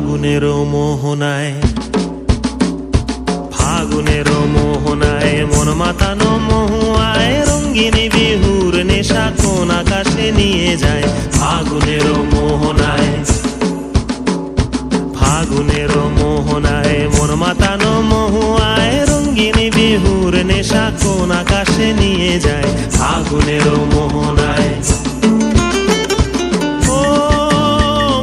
ফাগুনের মোহনায়, ফাগুনের মোহনায় মন মাতানো মহুয়ায় রঙ্গিনী বিহুর নেশা কোন আকাশে নিয়ে যায়। ফাগুনের মোহনায়, ফাগুনের মোহনায় মন মাতানো মহুয়ায় রঙ্গিনী বিহুর নেশা কোন আকাশে নিয়ে যায়। ফাগুনের মোহনায় ও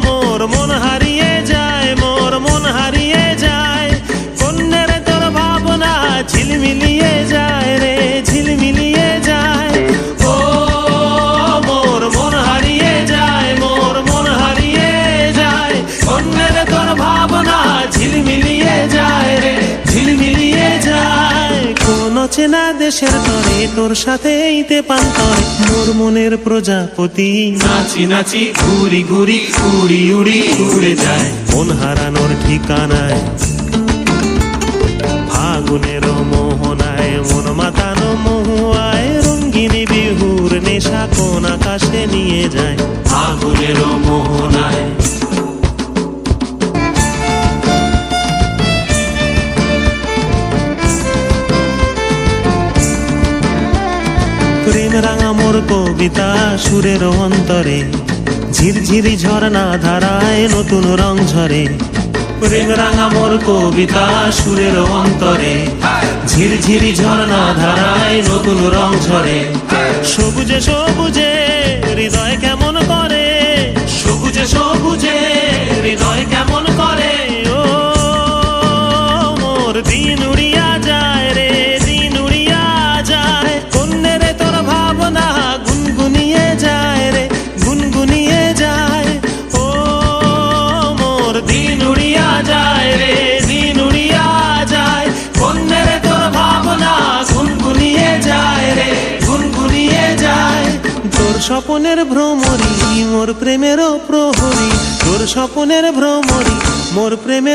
মোর মন হারিয়ে যায়, মোর মন হারিয়ে যায়, কন্যের তোর ভাবনা ঝিলমিলিয়ে যায় রে, ঝিলমিলিয়ে যায়। ও মোর মন হারিয়ে যায়, মোর মন হারিয়ে যায়, কন্যের তোর ভাবনা ঝিলমিলিয়ে যায় রে, ঝিলমিলিয়ে যায়। কোন চেনা দেশের তরে তোর সাথে এইতে পান্তরে মোর মনের প্রজাপতি নাচি নাচি ঘুরি ঘুরি উড়ি উড়ি উড়ে যায় মন হারানোর ঠিকানায়। ফাগুনের মোহনায় মন মাতানো মহুয়ায় রঙ্গিনী বিহুর নেশা কোন আকাশে নিয়ে যায়। ফাগুনের মোহনায় প্রেম রাঙা মোর কবিতা সুরের অন্তরে ঝিরঝিরি ঝর্ণা ধারায় নতুন রং ঝরে। প্রেম রাঙা মোর কবিতা সুরের অন্তরে ঝিরঝিরি ঝর্ণা ধারায় নতুন রং ঝরে। সবুজে সবুজে হৃদয় কেমন করে, সবুজে সবুজে হৃদয় কেমন করে। ও মোর দিন উড়িয়া যায় রে, দিন উড়িয়া যায়, কন্যের তোর ভাবনা গুনগুনিয়ে যায় রে, গুনগুনিয়ে যায়। ও মোর দিন উড়িয়া যায় রে, দিন উড়িয়া যায়, কন্যের তোর ভাবনা গুনগুনিয়ে যায় রে, গুনগুনিয়ে যায়। তোর স্বপনের ভ্রমরি মোর প্রেমেরও প্রহরী, তোর স্বপনের ভ্রমরি মোর প্রেমের